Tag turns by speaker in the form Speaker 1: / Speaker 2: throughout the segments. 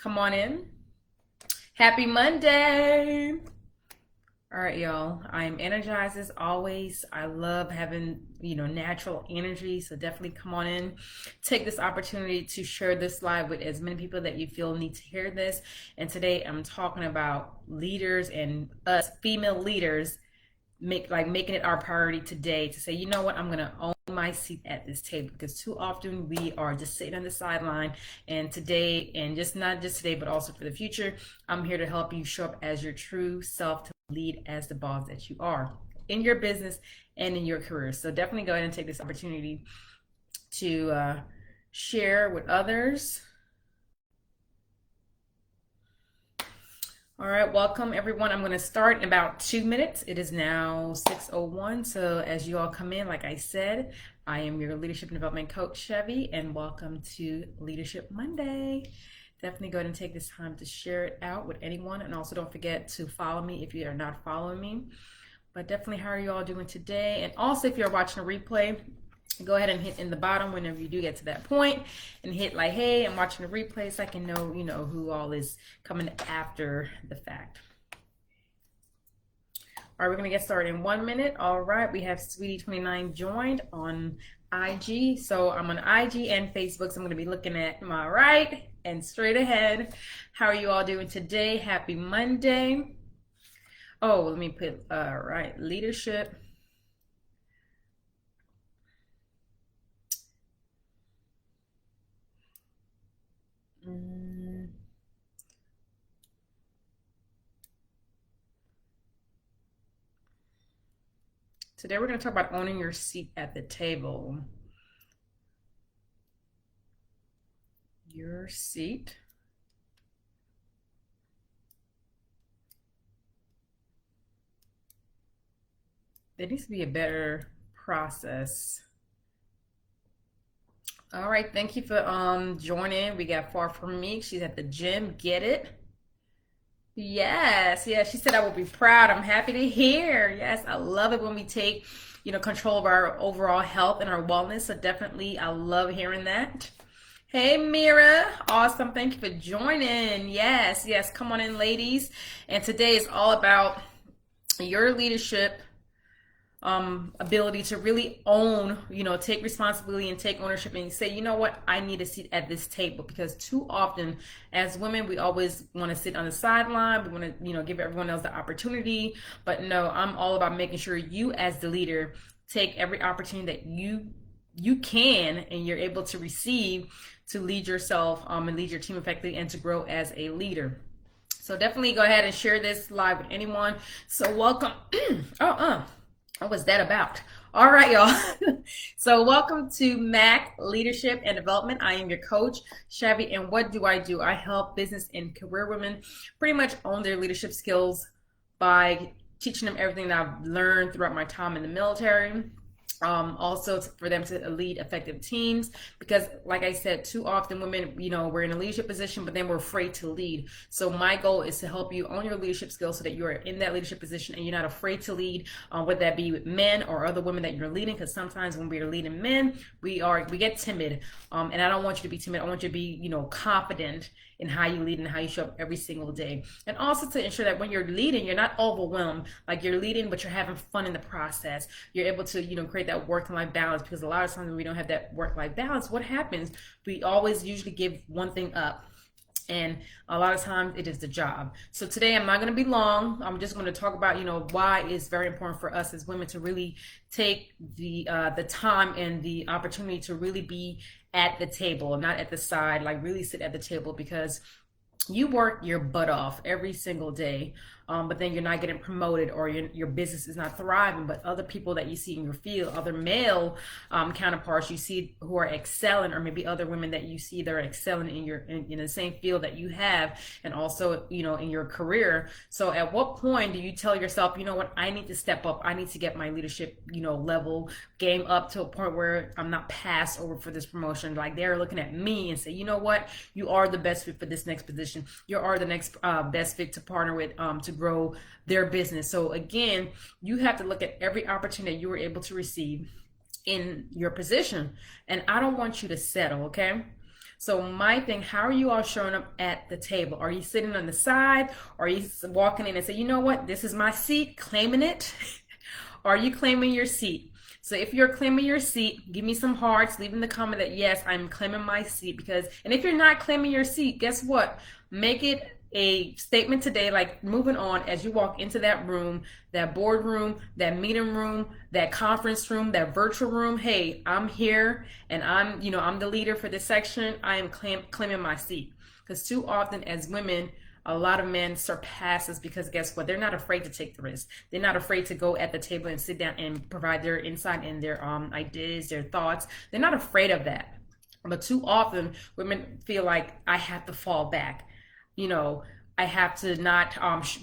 Speaker 1: Come on in. Happy Monday. All right, y'all. I am energized as always. I love having, natural energy. So definitely come on in. Take this opportunity to share this live with as many people that you feel need to hear this. And today I'm talking about leaders and us female leaders making it our priority today to say, you know what, I'm gonna own my seat at this table, because too often we are just sitting on the sideline. And today, and just not just today but also for the future, I'm here to help you show up as your true self, to lead as the boss that you are in your business and in your career. So definitely go ahead and take this opportunity to share with others. All right, welcome everyone. I'm going to start in about 2 minutes. It is now 6:01. So as you all come in, like I said, I am your leadership and development coach, Chevy, and welcome to Leadership Monday. Definitely go ahead and take this time to share it out with anyone. And also don't forget to follow me if you are not following me. But definitely, how are you all doing today? And also, if you're watching a replay, go ahead and hit in the bottom whenever you do get to that point and hit like, hey, I'm watching the replay, so I can know, who all is coming after the fact. All right, we're going to get started in 1 minute. All right, we have Sweetie29 joined on IG. So I'm on IG and Facebook, so I'm going to be looking at my right and straight ahead. How are you all doing today? Happy Monday. Oh, let me put, right, leadership. Today we're going to talk about owning your seat at the table. Your seat. There needs to be a better process. All right, thank you for joining. We got Far From Me. She's at the gym. Get it? Yes, yes. She said I will be proud. I'm happy to hear. Yes, I love it when we take, control of our overall health and our wellness. So definitely, I love hearing that. Hey, Mira. Awesome. Thank you for joining. Yes, yes. Come on in, ladies. And today is all about your leadership ability to really own, take responsibility and take ownership and say, you know what, I need a seat at this table. Because too often as women, we always want to sit on the sideline. We want to, give everyone else the opportunity. But no, I'm all about making sure you as the leader take every opportunity that you can and you're able to receive to lead yourself and lead your team effectively and to grow as a leader. So definitely go ahead and share this live with anyone. So welcome. What was that about? All right, y'all. So welcome to MAC Leadership and Development. I am your coach, Chevy, and what do? I help business and career women pretty much own their leadership skills by teaching them everything that I've learned throughout my time in the military. Also for them to lead effective teams, because like I said, too often women, we're in a leadership position, but then we're afraid to lead. So my goal is to help you own your leadership skills so that you are in that leadership position and you're not afraid to lead, whether that be with men or other women that you're leading. Because sometimes when we're leading men, we get timid, and I don't want you to be timid. I want you to be, confident in how you lead and how you show up every single day. And also to ensure that when you're leading, you're not overwhelmed. Like, you're leading, but you're having fun in the process. You're able to, create that work and life balance, because a lot of times when we don't have that work life balance, what happens? We always usually give one thing up. And a lot of times it is the job. So today I'm not going to be long. I'm just going to talk about, why it's very important for us as women to really take the time and the opportunity to really be at the table, not at the side, like really sit at the table, because you work your butt off every single day, but then you're not getting promoted, or your business is not thriving. But other people that you see in your field, other male counterparts you see who are excelling, or maybe other women that you see that are excelling in the same field that you have, and also in your career. So at what point do you tell yourself, you know what, I need to step up, I need to get my leadership level game up to a point where I'm not passed over for this promotion? Like, they're looking at me and say, you know what, you are the best fit for this next position. You are the next best fit to partner with to grow their business. So again, you have to look at every opportunity you were able to receive in your position. And I don't want you to settle, okay? So my thing, how are you all showing up at the table? Are you sitting on the side? Or are you walking in and say, you know what, this is my seat, claiming it? Or are you claiming your seat? So if you're claiming your seat, give me some hearts, leave in the comment that yes, I'm claiming my seat. Because, and if you're not claiming your seat, guess what? Make it a statement today, like moving on as you walk into that room, that boardroom, that meeting room, that conference room, that virtual room. Hey, I'm here and I'm the leader for this section. I am claiming my seat. Because too often as women, a lot of men surpass us because guess what? They're not afraid to take the risk. They're not afraid to go at the table and sit down and provide their insight and their ideas, their thoughts. They're not afraid of that. But too often, women feel like I have to fall back. I have to not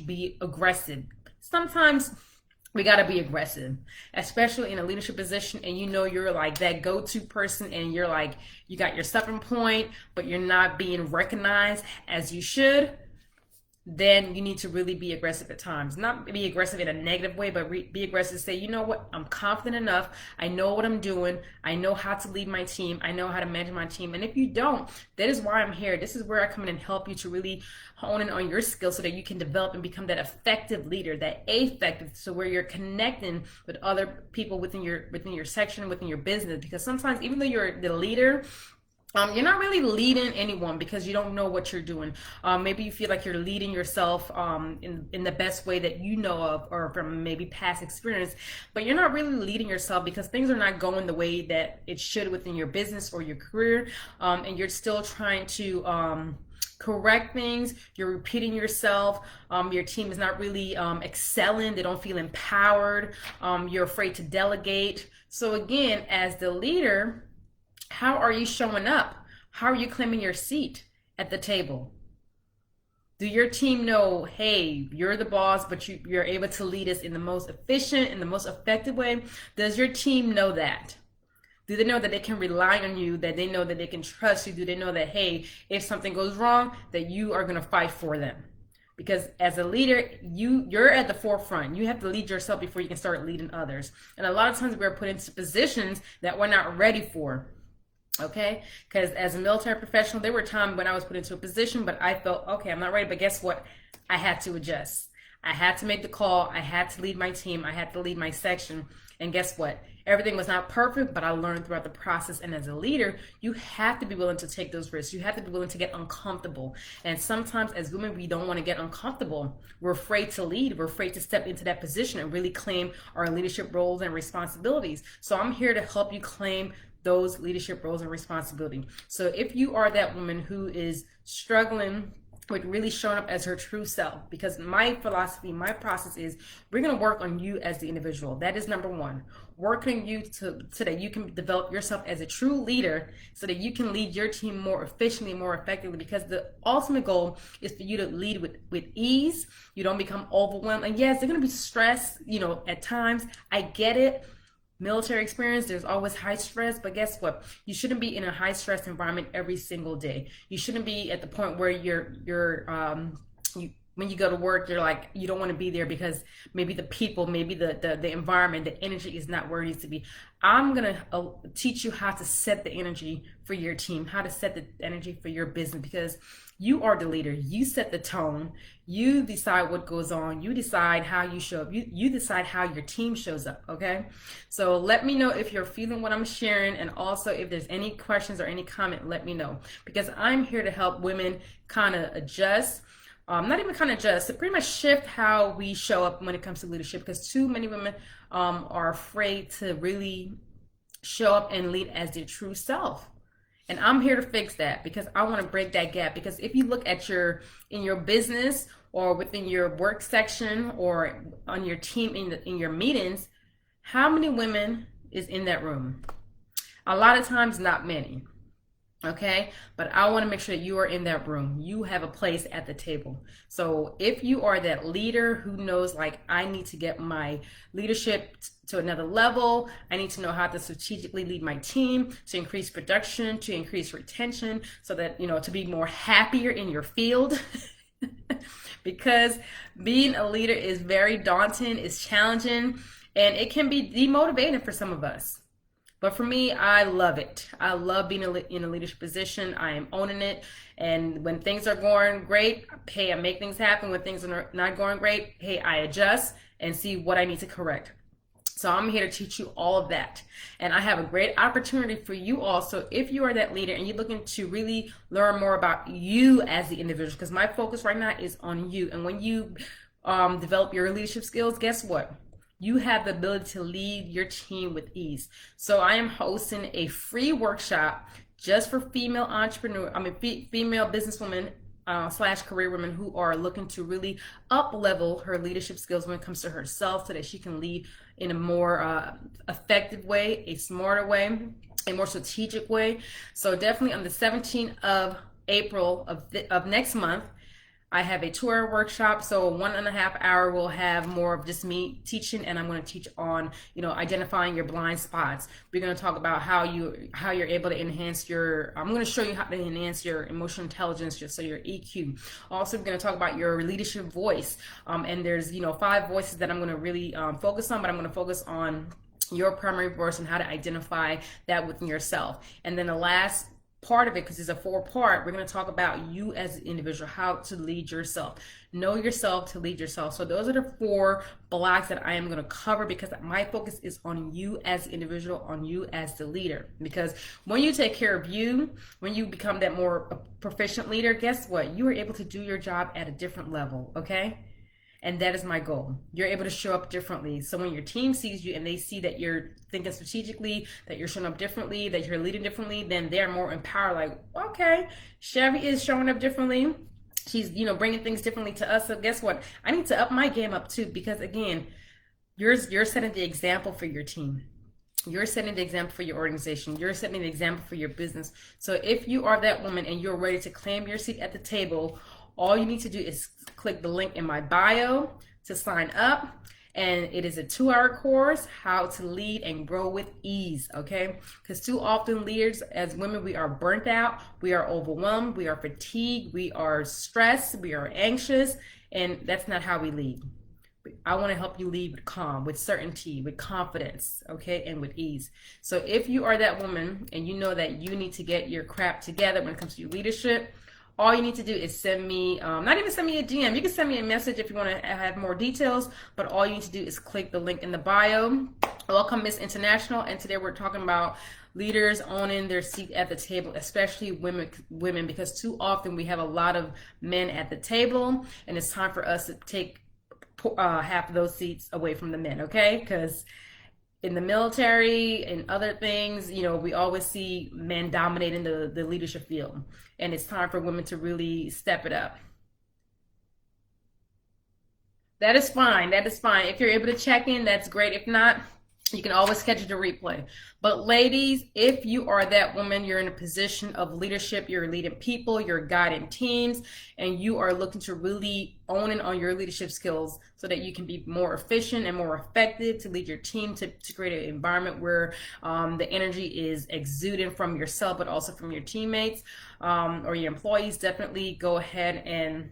Speaker 1: be aggressive. Sometimes we got to be aggressive, especially in a leadership position, and you're like that go-to person, and you're like, you got your stepping point, but you're not being recognized as you should. Then you need to really be aggressive at times. Not be aggressive in a negative way, but be aggressive to say, you know what, I'm confident enough. I know what I'm doing. I know how to lead my team. I know how to manage my team. And if you don't, that is why I'm here. This is where I come in and help you to really hone in on your skills so that you can develop and become that effective leader, that effective, so where you're connecting with other people within your section, within your business. Because sometimes, even though you're the leader, you're not really leading anyone because you don't know what you're doing. Maybe you feel like you're leading yourself in the best way that you know of, or from maybe past experience, but you're not really leading yourself because things are not going the way that it should within your business or your career, and you're still trying to correct things. You're repeating yourself. Your team is not really excelling. They don't feel empowered. You're afraid to delegate. So again, as the leader, how are you showing up? How are you claiming your seat at the table? Do your team know, hey, you're the boss, but you're able to lead us in the most efficient and the most effective way? Does your team know that? Do they know that they can rely on you, that they know that they can trust you? Do they know that, hey, if something goes wrong, that you are going to fight for them? Because as a leader, you're at the forefront. You have to lead yourself before you can start leading others. And a lot of times we're put into positions that we're not ready for. Okay, because as a military professional, there were times when I was put into a position, but I felt, okay, I'm not ready. But guess what? I had to adjust. I had to make the call. I had to lead my team. I had to lead my section. And guess what? Everything was not perfect, but I learned throughout the process. And as a leader, you have to be willing to take those risks. You have to be willing to get uncomfortable. And sometimes as women, we don't want to get uncomfortable. We're afraid to lead. We're afraid to step into that position and really claim our leadership roles and responsibilities. So I'm here to help you claim those leadership roles and responsibility. So if you are that woman who is struggling with really showing up as her true self, because my philosophy, my process is we're going to work on you as the individual. That is number one. Working you so that you can develop yourself as a true leader so that you can lead your team more efficiently, more effectively, because the ultimate goal is for you to lead with ease. You don't become overwhelmed. And yes, there's going to be stress, at times. I get it. Military experience, there's always high stress, but guess what? You shouldn't be in a high stress environment every single day. You shouldn't be at the point where when you go to work, you're like, you don't want to be there because maybe the people, maybe the environment, the energy is not where it needs to be. I'm going to teach you how to set the energy for your team, how to set the energy for your business, because you are the leader. You set the tone. You decide what goes on. You decide how you show up. You decide how your team shows up, okay? So let me know if you're feeling what I'm sharing, and also if there's any questions or any comment, let me know, because I'm here to help women kind of adjust. Not even kind of adjust, to pretty much shift how we show up when it comes to leadership, because too many women are afraid to really show up and lead as their true self. And I'm here to fix that, because I want to break that gap. Because if you look at in your business or within your work section or on your team in your meetings, how many women is in that room? A lot of times, not many. Okay, but I want to make sure that you are in that room. You have a place at the table. So if you are that leader who knows, like, I need to get my leadership to another level, I need to know how to strategically lead my team to increase production, to increase retention, so that, to be more happier in your field. Because being a leader is very daunting, it's challenging, and it can be demotivating for some of us. But for me, I love it. I love being in a leadership position. I am owning it. And when things are going great, hey, I make things happen. When things are not going great, hey, I adjust and see what I need to correct. So I'm here to teach you all of that. And I have a great opportunity for you also, if you are that leader and you're looking to really learn more about you as the individual, because my focus right now is on you. And when you develop your leadership skills, guess what? You have the ability to lead your team with ease. So I am hosting a free workshop just for female female businesswomen slash career women who are looking to really up level her leadership skills when it comes to herself so that she can lead in a more effective way, a smarter way, a more strategic way. So definitely on the 17th of April of next month, I have a 2-hour workshop, so 1.5 hours will have more of just me teaching, and I'm going to teach on, identifying your blind spots. We're going to talk about how you're able to enhance your. I'm going to show you how to enhance your emotional intelligence, so your EQ. Also, we're going to talk about your leadership voice, and there's 5 voices that I'm going to really focus on, but I'm going to focus on your primary voice and how to identify that within yourself. And then the last part of it, because it's a 4-part, we're going to talk about you as an individual, how to lead yourself. Know yourself to lead yourself. So those are the 4 blocks that I am going to cover, because my focus is on you as an individual, on you as the leader. Because when you take care of you, when you become that more proficient leader, guess what? You are able to do your job at a different level, okay? And that is my goal. You're able to show up differently. So when your team sees you and they see that you're thinking strategically, that you're showing up differently, that you're leading differently, then they're more empowered. Like, okay, Chevy is showing up differently. She's, bringing things differently to us. So guess what? I need to up my game up too, because again, you're setting the example for your team. You're setting the example for your organization. You're setting the example for your business. So if you are that woman and you're ready to claim your seat at the table, all you need to do is click the link in my bio to sign up. And it is a 2-hour course, how to lead and grow with ease, okay? Because too often leaders as women, we are burnt out, we are overwhelmed, we are fatigued, we are stressed, we are anxious, and that's not how we lead. I want to help you lead with calm, with certainty, with confidence, okay, and with ease. So if you are that woman and you know that you need to get your crap together when it comes to your leadership, all you need to do is send me, not even send me a DM. You can send me a message if you want to have more details, but all you need to do is click the link in the bio. Welcome, Miss International, and today we're talking about leaders owning their seat at the table, especially women, because too often we have a lot of men at the table, and it's time for us to take half of those seats away from the men, okay? Because in the military and other things, we always see men dominating the leadership field. And it's time for women to really step it up. That is fine. That is fine. If you're able to check in, that's great. If not, you can always catch the replay. But ladies, if you are that woman, you're in a position of leadership, you're leading people, you're guiding teams, and you are looking to really own in on your leadership skills so that you can be more efficient and more effective to lead your team, to create an environment where the energy is exuding from yourself, but also from your teammates or your employees, definitely go ahead and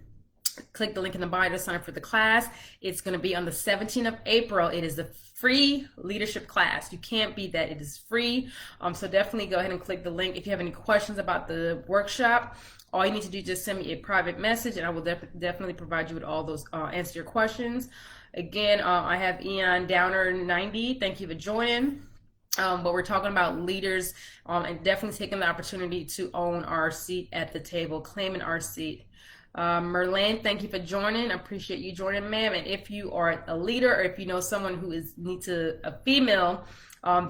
Speaker 1: click the link in the bio to sign up for the class. It's going to be on the 17th of April. It is the free leadership class. You can't beat that. It is free. So definitely go ahead and click the link. If you have any questions about the workshop, all you need to do is just send me a private message, and I will definitely provide you with all those, answer your questions. Again, I have Eon Downer 90. Thank you for joining. But we're talking about leaders and definitely taking the opportunity to own our seat at the table, claiming our seat. Merlane, thank you for joining. I appreciate you joining, ma'am. And if you are a leader, or if you know someone who needs a female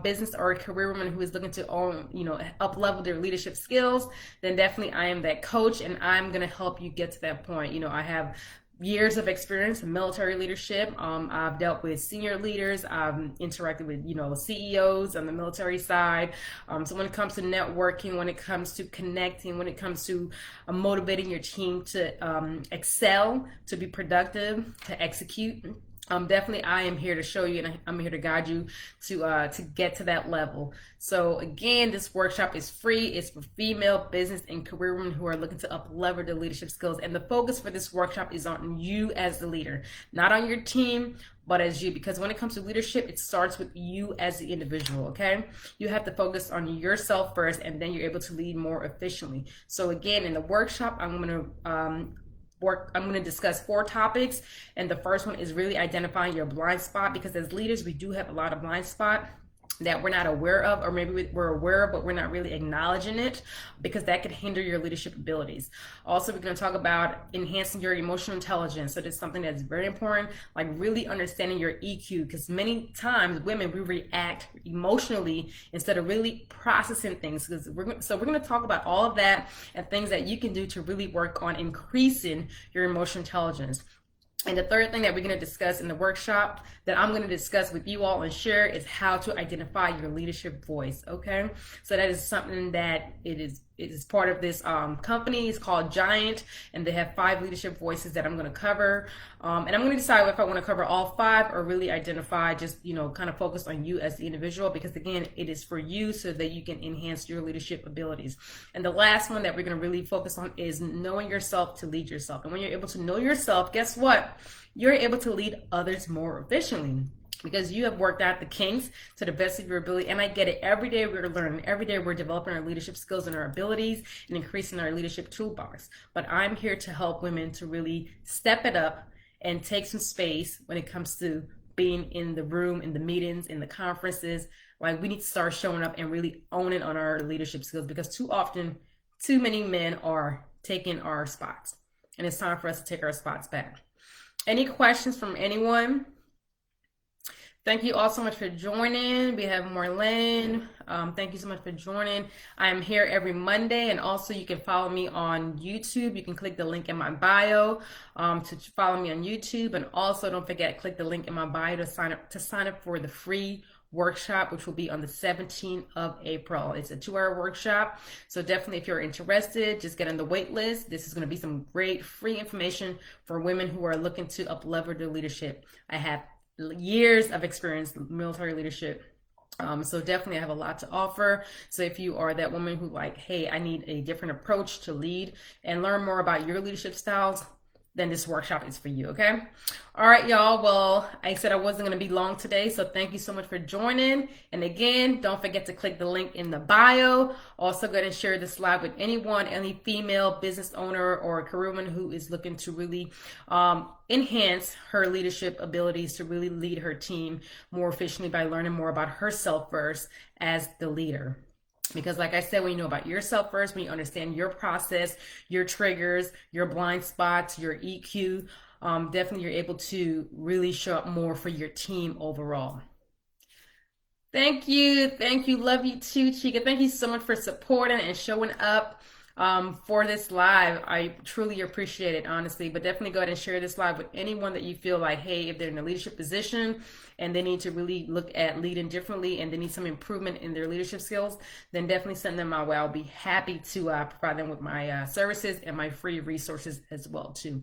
Speaker 1: business or a career woman who is looking to own, up level their leadership skills, then definitely I am that coach, and I'm going to help you get to that point. I have years of experience in military leadership. I've dealt with senior leaders. I've interacted with, CEOs on the military side. So when it comes to networking, when it comes to connecting, when it comes to motivating your team to excel, to be productive, to execute, Definitely I am here to show you, and I'm here to guide you to get to that level. So again, this workshop is free. It's for female business and career women who are looking to up level their leadership skills. And the focus for this workshop is on you as the leader, not on your team, but as you. Because when it comes to leadership, it starts with you as the individual. Okay, you have to focus on yourself first, and then you're able to lead more efficiently. So again, in the workshop, I'm going to discuss 4 topics, and the first one is really identifying your blind spot, because as leaders we do have a lot of blind spot that we're not aware of, or maybe we're aware of but we're not really acknowledging it, because that could hinder your leadership abilities. Also, we're going to talk about enhancing your emotional intelligence. So that's something that's very important, like really understanding your EQ, because many times women, we react emotionally instead of really processing things. We're going to talk about all of that and things that you can do to really work on increasing your emotional intelligence. And the third thing that we're going to discuss in the workshop, that I'm going to discuss with you all and share, is how to identify your leadership voice. Okay, so that is something that it is part of this company. It's called Giant, and they have 5 leadership voices that I'm going to cover. And I'm going to decide if I want to cover all 5 or really identify, just kind of focus on you as the individual, because again, it is for you so that you can enhance your leadership abilities. And the last one that we're going to really focus on is knowing yourself to lead yourself. And when you're able to know yourself, guess what? You're able to lead others more efficiently, because you have worked out the kinks to the best of your ability. And I get it. Every day we're learning. Every day we're developing our leadership skills and our abilities and increasing our leadership toolbox. But I'm here to help women to really step it up and take some space when it comes to being in the room, in the meetings, in the conferences. Like, we need to start showing up and really owning on our leadership skills, because too often, too many men are taking our spots. And it's time for us to take our spots back. Any questions from anyone? Thank you all so much for joining. We have Marlene. Thank you so much for joining. I am here every Monday, and also you can follow me on YouTube. You can click the link in my bio to follow me on YouTube, and also don't forget, click the link in my bio to sign up for the free workshop, which will be on the 17th of April. It's a 2-hour workshop. So definitely, if you're interested, just get on the wait list. This is going to be some great free information for women who are looking to up-level their leadership. I have years of experience in military leadership. So definitely I have a lot to offer. So if you are that woman who hey, I need a different approach to lead and learn more about your leadership styles, then this workshop is for you, okay? All right, y'all. Well, I said I wasn't going to be long today, so thank you so much for joining. And again, don't forget to click the link in the bio. Also, go ahead and share this live with anyone, any female business owner or career woman who is looking to really enhance her leadership abilities, to really lead her team more efficiently by learning more about herself first as the leader. Because like I said, when you know about yourself first, when you understand your process, your triggers, your blind spots, your EQ, definitely you're able to really show up more for your team overall. Thank you. Thank you. Love you too, Chica. Thank you so much for supporting and showing up for this live. I truly appreciate it, honestly. But definitely go ahead and share this live with anyone that you feel like, hey, if they're in a leadership position and they need to really look at leading differently and they need some improvement in their leadership skills, then definitely send them my way. I'll be happy to provide them with my services and my free resources as well too.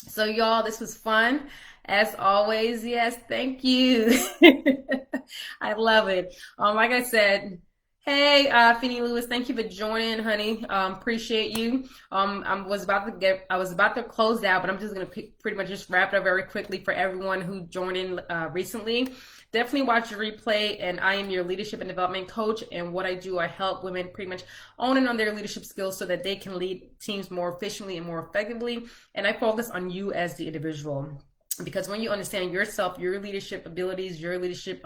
Speaker 1: So y'all, this was fun as always. Yes, thank you. I love it. Like I said, hey, Finny Lewis, thank you for joining, honey. Appreciate you. I was about to close out, but I'm just gonna pretty much just wrap it up very quickly for everyone who joined in recently. Definitely watch the replay. And I am your leadership and development coach. And what I do, I help women pretty much own on their leadership skills so that they can lead teams more efficiently and more effectively. And I focus on you as the individual. Because when you understand yourself, your leadership abilities, your leadership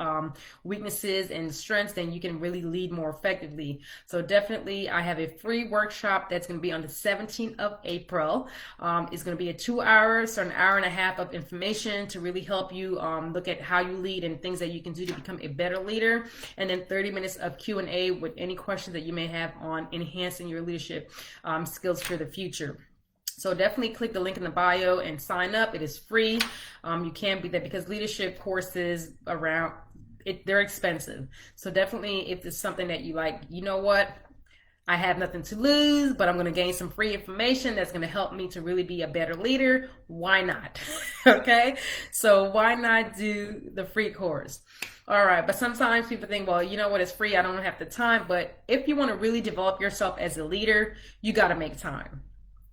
Speaker 1: weaknesses and strengths, then you can really lead more effectively. So definitely, I have a free workshop that's going to be on the 17th of April. It's going to be a 2-hour, so an hour and a half of information to really help you look at how you lead and things that you can do to become a better leader. And then 30 minutes of Q&A with any questions that you may have on enhancing your leadership skills for the future. So definitely click the link in the bio and sign up. It is free. You can be there, because leadership courses they're expensive. So definitely, if it's something that you like, you know what? I have nothing to lose, but I'm going to gain some free information that's going to help me to really be a better leader. Why not? Okay. So why not do the free course? All right. But sometimes people think, well, you know what? It's free. I don't have the time. But if you want to really develop yourself as a leader, you got to make time.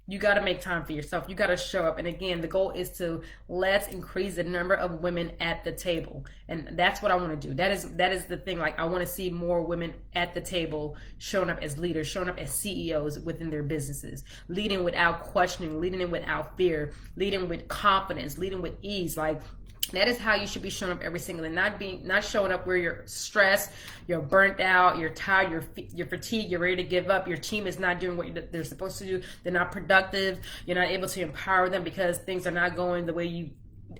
Speaker 1: You got to make time for yourself. You got to show up. And again, the goal is to let's increase the number of women at the table. And that's what I want to do. That is the thing. Like, I want to see more women at the table showing up as leaders, showing up as CEOs within their businesses, leading without questioning, leading without fear, leading with confidence, leading with ease. Like, that is how you should be showing up every single day. Not showing up where you're stressed, you're burnt out, you're tired, you're fatigued, you're ready to give up. Your team is not doing what they're supposed to do. They're not productive. You're not able to empower them because things are not going the way you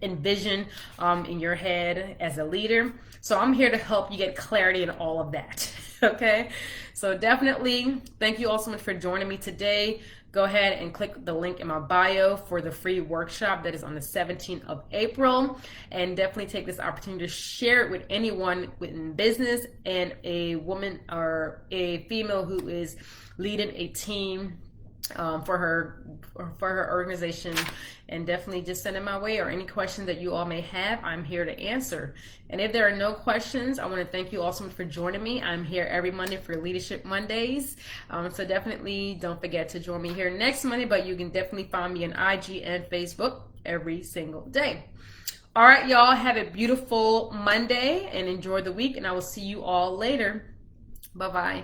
Speaker 1: envision in your head as a leader. So I'm here to help you get clarity in all of that. Okay, so definitely thank you all so much for joining me today. Go ahead and click the link in my bio for the free workshop that is on the 17th of April, and definitely take this opportunity to share it with anyone within business and a woman or a female who is leading a team for her organization, and definitely just send it my way, or any questions that you all may have, I'm here to answer. And if there are no questions, I want to thank you all so much for joining me. I'm here every Monday for Leadership Mondays, so definitely don't forget to join me here next Monday, but you can definitely find me on IG and Facebook every single day. All right, y'all, have a beautiful Monday and enjoy the week, and I will see you all later. Bye-bye.